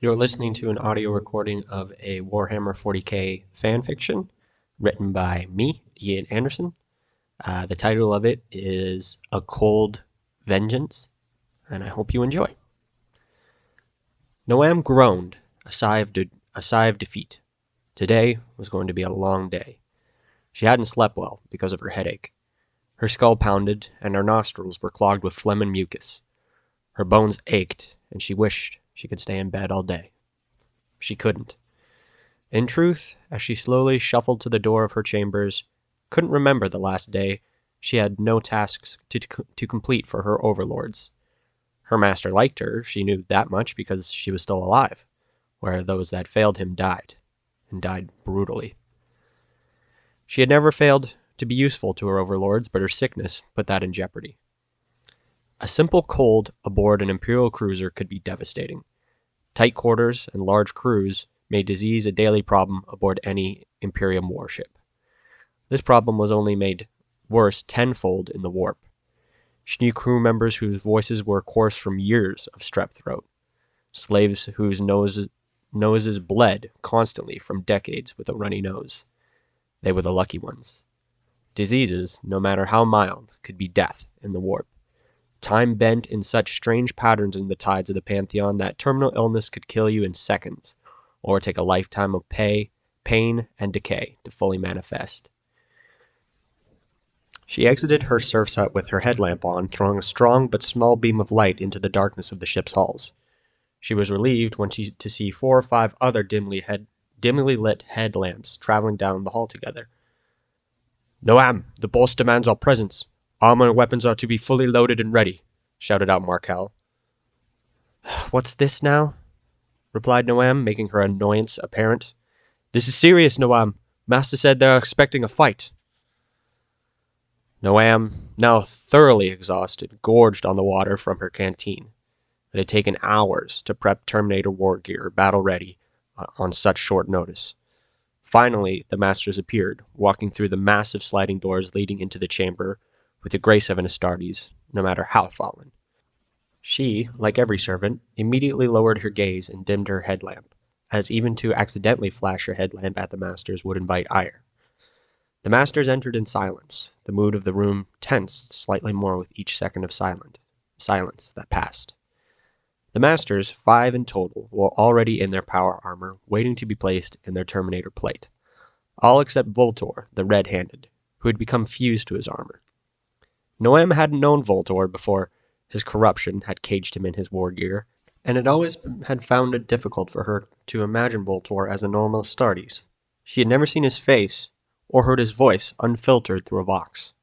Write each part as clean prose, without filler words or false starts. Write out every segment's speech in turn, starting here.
You're listening to an audio recording of a Warhammer 40k fanfiction written by me, Ian Anderson. The title of it is A Cold Vengeance, and I hope you enjoy. Noam groaned, a sigh of defeat. Today was going to be a long day. She hadn't slept well because of her headache. Her skull pounded, and her nostrils were clogged with phlegm and mucus. Her bones ached, and she wished she could stay in bed all day. She couldn't. In truth, as she slowly shuffled to the door of her chambers, couldn't remember the last day, she had no tasks to complete for her overlords. Her master liked her, she knew that much because she was still alive, where those that failed him died, and died brutally. She had never failed to be useful to her overlords, but her sickness put that in jeopardy. A simple cold aboard an Imperial cruiser could be devastating. Tight quarters and large crews made disease a daily problem aboard any Imperium warship. This problem was only made worse tenfold in the warp. She knew crew members whose voices were coarse from years of strep throat, slaves whose noses bled constantly from decades with a runny nose. They were the lucky ones. Diseases, no matter how mild, could be death in the warp. Time bent in such strange patterns in the tides of the Pantheon that terminal illness could kill you in seconds, or take a lifetime of pain, and decay to fully manifest. She exited her serf's hut with her headlamp on, throwing a strong but small beam of light into the darkness of the ship's halls. She was relieved to see 4 or 5 other dimly lit headlamps traveling down the hall together. "Noam, the boss demands our presence. Armor and weapons are to be fully loaded and ready," shouted out Markel. "What's this now?" replied Noam, making her annoyance apparent. "This is serious, Noam. Master said they're expecting a fight." Noam, now thoroughly exhausted, gorged on the water from her canteen. It had taken hours to prep Terminator war gear battle ready on such short notice. Finally, the masters appeared, walking through the massive sliding doors leading into the chamber with the grace of an Astartes, no matter how fallen. She, like every servant, immediately lowered her gaze and dimmed her headlamp, as even to accidentally flash her headlamp at the masters would invite ire. The masters entered in silence. The mood of the room tensed slightly more with each second of silence that passed. The masters, 5 in total, were already in their power armor, waiting to be placed in their Terminator plate. All except Voltor, the red-handed, who had become fused to his armor. Noam hadn't known Voltor before his corruption had caged him in his war gear, and had found it difficult for her to imagine Voltor as a normal Astartes. She had never seen his face, or heard his voice unfiltered through a vox.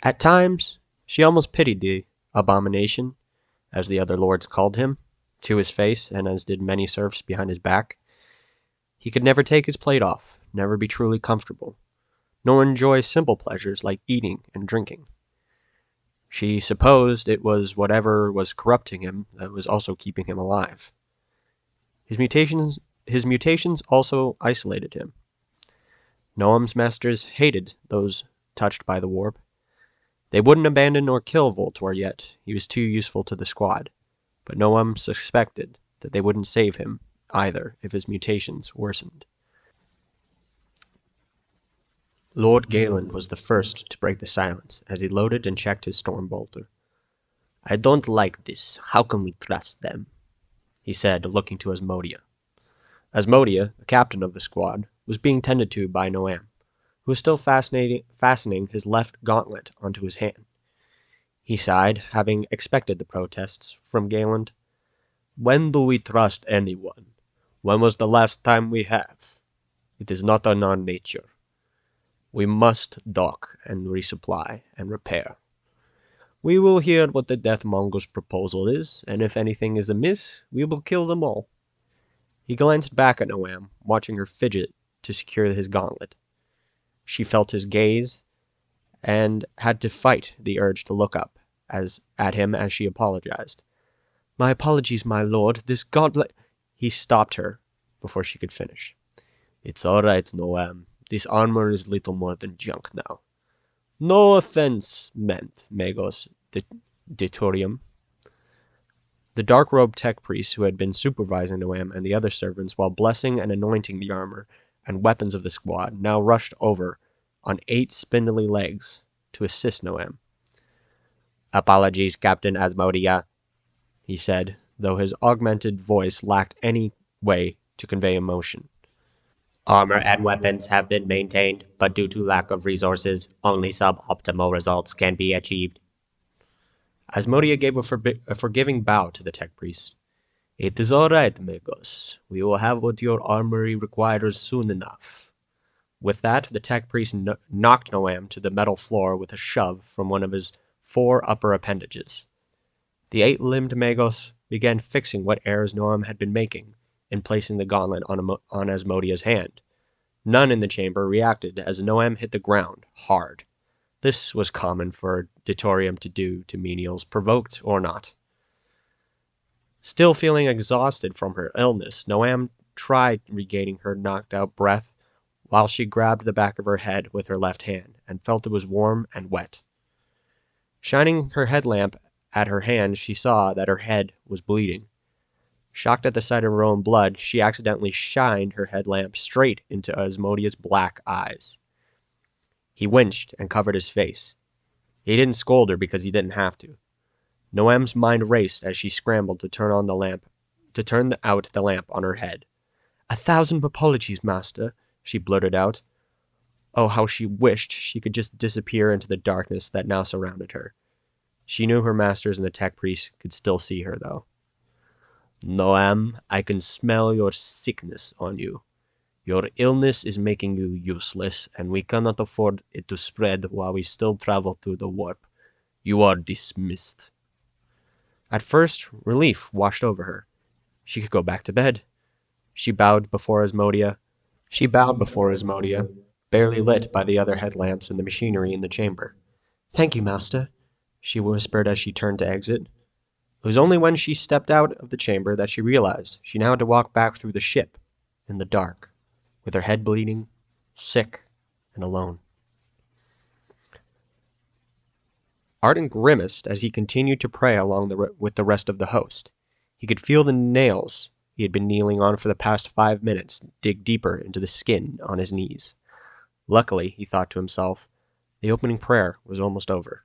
At times, she almost pitied the abomination, as the other lords called him, to his face, and as did many serfs behind his back. He could never take his plate off, never be truly comfortable, nor enjoy simple pleasures like eating and drinking. She supposed it was whatever was corrupting him that was also keeping him alive. His mutations also isolated him. Noam's masters hated those touched by the warp. They wouldn't abandon nor kill Voltor yet, he was too useful to the squad, but Noam suspected that they wouldn't save him either if his mutations worsened. Lord Galen was the first to break the silence as he loaded and checked his storm bolter. "I don't like this. How can we trust them?" he said, looking to Asmodia. Asmodia, the captain of the squad, was being tended to by Noam, who was still fastening his left gauntlet onto his hand. He sighed, having expected the protests from Galen. "When do we trust anyone? When was the last time we have? It is not in our nature. We must dock and resupply and repair. We will hear what the Deathmonger's proposal is, and if anything is amiss, we will kill them all." He glanced back at Noam, watching her fidget to secure his gauntlet. She felt his gaze, and had to fight the urge to look up at him as she apologized. "My apologies, my lord, this gauntlet—" He stopped her before she could finish. "It's all right, Noam. This armor is little more than junk now. No offense meant, Magos Detorium. The dark-robed tech priest who had been supervising Noam and the other servants while blessing and anointing the armor and weapons of the squad now rushed over on 8 spindly legs to assist Noam. "Apologies, Captain Asmodia," he said, though his augmented voice lacked any way to convey emotion. "Armor and weapons have been maintained, but due to lack of resources, only suboptimal results can be achieved." Asmodia gave a forgiving bow to the tech priest. "It is all right, Magos. We will have what your armory requires soon enough." With that, the tech priest knocked Noam to the metal floor with a shove from one of his 4 upper appendages. The 8-limbed Magos began fixing what errors Noam had been making in placing the gauntlet on Asmodia's hand. None in the chamber reacted as Noam hit the ground hard. This was common for Ditorium to do to menials, provoked or not. Still feeling exhausted from her illness, Noam tried regaining her knocked-out breath while she grabbed the back of her head with her left hand and felt it was warm and wet. Shining her headlamp at her hand, she saw that her head was bleeding. Shocked at the sight of her own blood, she accidentally shined her headlamp straight into Asmodia's black eyes. He winched and covered his face. He didn't scold her because he didn't have to. Noam's mind raced as she scrambled to turn out the lamp on her head. "1,000 apologies, master," she blurted out. Oh, how she wished she could just disappear into the darkness that now surrounded her. She knew her masters and the tech priest could still see her, though. "Noam, I can smell your sickness on you. Your illness is making you useless, and we cannot afford it to spread while we still travel through the warp. You are dismissed." At first, relief washed over her. She could go back to bed. She bowed before Asmodia, barely lit by the other headlamps and the machinery in the chamber. "Thank you, master," she whispered as she turned to exit. It was only when she stepped out of the chamber that she realized she now had to walk back through the ship, in the dark, with her head bleeding, sick, and alone. Arden grimaced as he continued to pray along with the rest of the host. He could feel the nails he had been kneeling on for the past 5 minutes dig deeper into the skin on his knees. Luckily, he thought to himself, the opening prayer was almost over.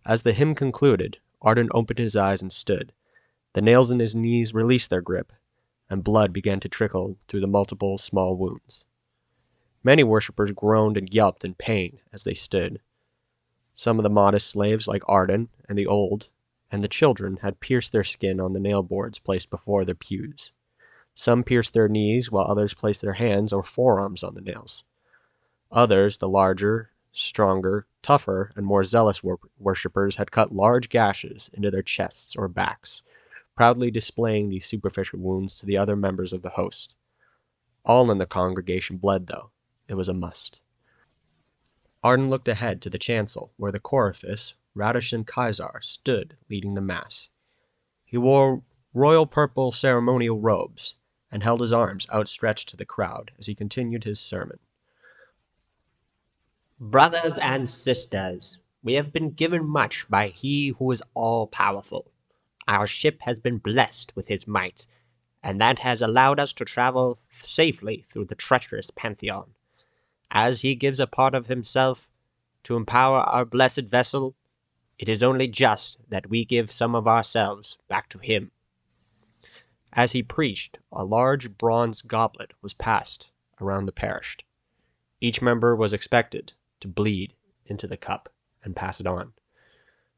As the hymn concluded, Arden opened his eyes and stood. The nails in his knees released their grip, and blood began to trickle through the multiple small wounds. Many worshippers groaned and yelped in pain as they stood. Some of the modest slaves, like Arden and the old and the children, had pierced their skin on the nail boards placed before their pews. Some pierced their knees, while others placed their hands or forearms on the nails. Others, the larger, stronger, tougher, and more zealous worshippers, had cut large gashes into their chests or backs, proudly displaying these superficial wounds to the other members of the host. All in the congregation bled, though. It was a must. Arden looked ahead to the chancel, where the Coryphus, Radisson Kaisar, stood leading the mass. He wore royal purple ceremonial robes, and held his arms outstretched to the crowd as he continued his sermon. Brothers and sisters, we have been given much by He who is all-powerful. Our ship has been blessed with His might, and that has allowed us to travel safely through the treacherous Pantheon. As He gives a part of Himself to empower our blessed vessel, it is only just that we give some of ourselves back to Him. As he preached, a large bronze goblet was passed around the parish. Each member was expected to bleed into the cup and pass it on.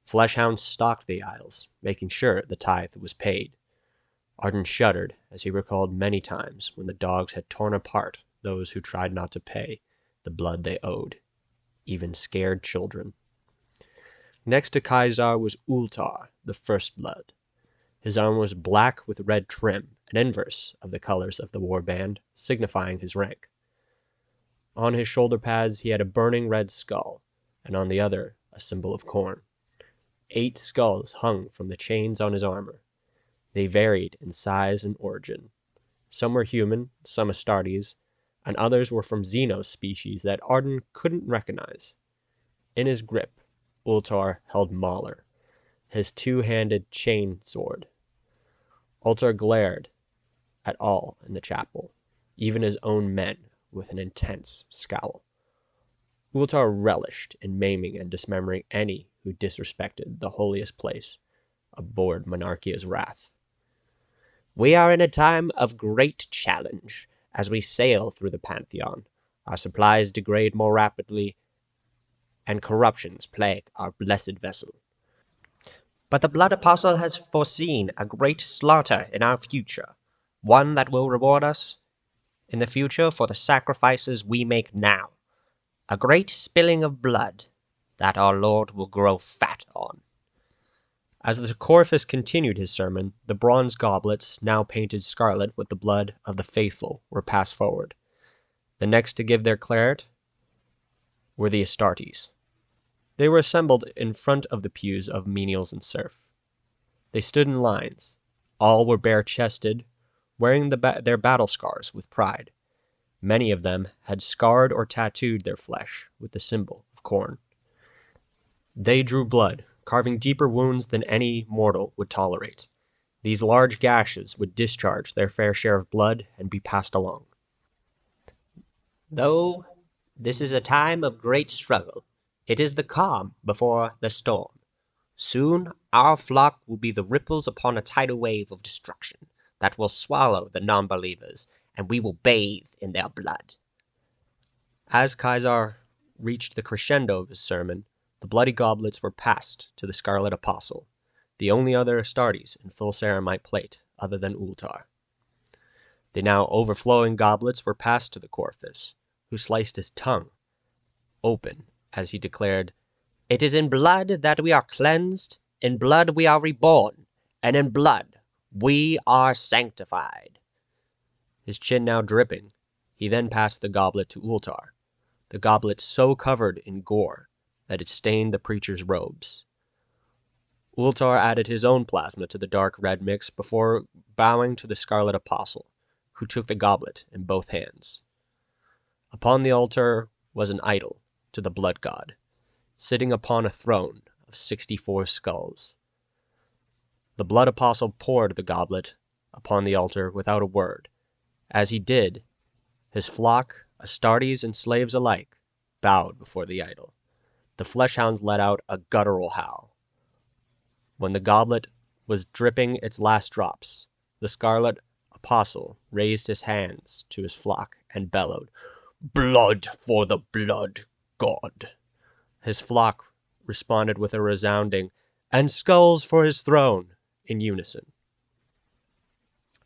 Fleshhounds stalked the aisles, making sure the tithe was paid. Arden shuddered as he recalled many times when the dogs had torn apart those who tried not to pay the blood they owed, even scared children. Next to Kaisar was Ultar, the first blood. His armor was black with red trim, an inverse of the colors of the warband, signifying his rank. On his shoulder pads he had a burning red skull, and on the other a symbol of corn. 8 skulls hung from the chains on his armor. They varied in size and origin. Some were human, some Astartes, and others were from Xenos species that Arden couldn't recognize. In his grip, Ultar held Mauler, his 2-handed chain sword. Ultar glared at all in the chapel, even his own men, with an intense scowl. Ultar relished in maiming and dismembering any who disrespected the holiest place aboard Monarchia's wrath. We are in a time of great challenge as we sail through the Pantheon. Our supplies degrade more rapidly, and corruptions plague our blessed vessel. But the Blood Apostle has foreseen a great slaughter in our future, one that will reward us in the future for the sacrifices we make now. A great spilling of blood that our Lord will grow fat on. As the Corphus continued his sermon, the bronze goblets, now painted scarlet with the blood of the faithful, were passed forward. The next to give their claret were the Astartes. They were assembled in front of the pews of menials and serf. They stood in lines. All were bare-chested, wearing their battle scars with pride. Many of them had scarred or tattooed their flesh with the symbol of corn. They drew blood, carving deeper wounds than any mortal would tolerate. These large gashes would discharge their fair share of blood and be passed along. Though this is a time of great struggle, it is the calm before the storm. Soon our flock will be the ripples upon a tidal wave of destruction that will swallow the non-believers, and we will bathe in their blood. As Caesar reached the crescendo of his sermon, the bloody goblets were passed to the Scarlet Apostle, the only other Astartes in full ceramite plate other than Ultar. The now overflowing goblets were passed to the Corphus, who sliced his tongue open as he declared, "It is in blood that we are cleansed, in blood we are reborn, and in blood we are sanctified." His chin now dripping, he then passed the goblet to Ultar, the goblet so covered in gore that it stained the preacher's robes. Ultar added his own plasma to the dark red mix before bowing to the Scarlet Apostle, who took the goblet in both hands. Upon the altar was an idol to the blood god, sitting upon a throne of 64 skulls. The blood apostle poured the goblet upon the altar without a word. As he did, his flock, Astartes and slaves alike, bowed before the idol. The fleshhounds let out a guttural howl. When the goblet was dripping its last drops, the Scarlet Apostle raised his hands to his flock and bellowed, "Blood for the blood god." His flock responded with a resounding, "And skulls for his throne," in unison.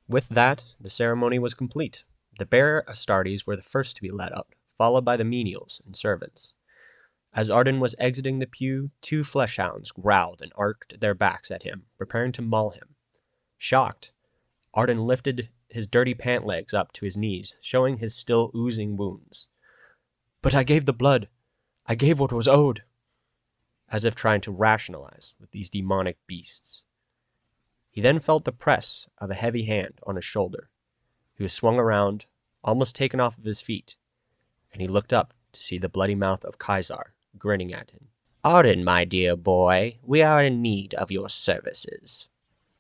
With that, the ceremony was complete. The bare Astartes were the first to be led up, followed by the menials and servants. As Arden was exiting the pew, 2 fleshhounds growled and arched their backs at him, preparing to maul him. Shocked, Arden lifted his dirty pant legs up to his knees, showing his still oozing wounds. "But I gave the blood. I gave what was owed," as if trying to rationalize with these demonic beasts. He then felt the press of a heavy hand on his shoulder. He was swung around, almost taken off of his feet, and he looked up to see the bloody mouth of Caesar grinning at him. "Arden, my dear boy, we are in need of your services."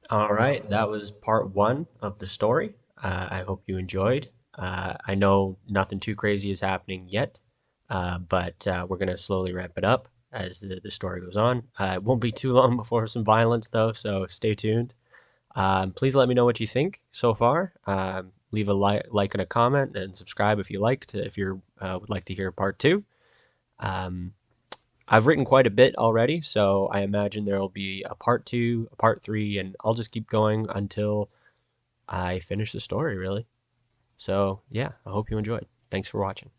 All right, that was part 1 of the story. I hope you enjoyed. I know nothing too crazy is happening yet, but we're going to slowly ramp it up as the story goes on. It won't be too long before some violence, though, so stay tuned. Please let me know what you think so far. Leave a like and a comment, and subscribe if you if you would like to hear part 2. I've written quite a bit already, so I imagine there will be a part 2, a part 3, and I'll just keep going until I finish the story, really. So, yeah, I hope you enjoyed. Thanks for watching.